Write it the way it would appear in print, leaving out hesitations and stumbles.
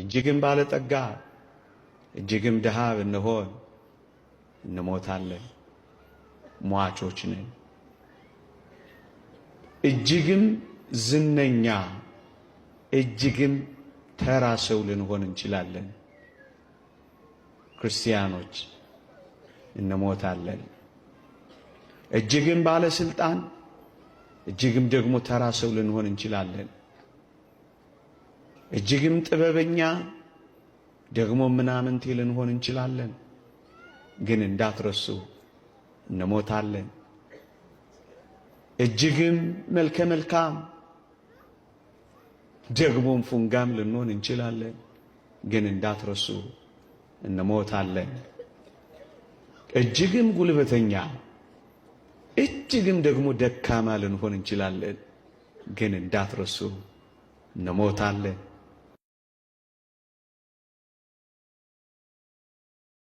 እጅግም ባለጠጋ እጅግም ድሃ ብንሆን እንሞታለን፣ ሟቾች ነን። እጅግም ዝነኛ እጅግም ተራ ሰው ልንሆን እንችላለን። ክርስቲያኖች እንሞታለን። እጅግም ባለስልጣን እጅግም ደግሞ ተራ ሰው ልንሆን እንችላለን። እጅግም ጥበበኛ ደግሞ ምናምንቴ ልንሆን እንችላለን። ግን እንዳትረሱ እንሞታለን። እጅግም መልከ መልካም ደግሞም ፉንጋም ልንሆን እንችላለን። ግን እንዳትረሱ እንሞታለን። እጅግም ጉልበተኛ እጅግም ደግሞ ደካማ ልንሆን እንችላለን። ግን እንዳትረሱ እንሞታለን።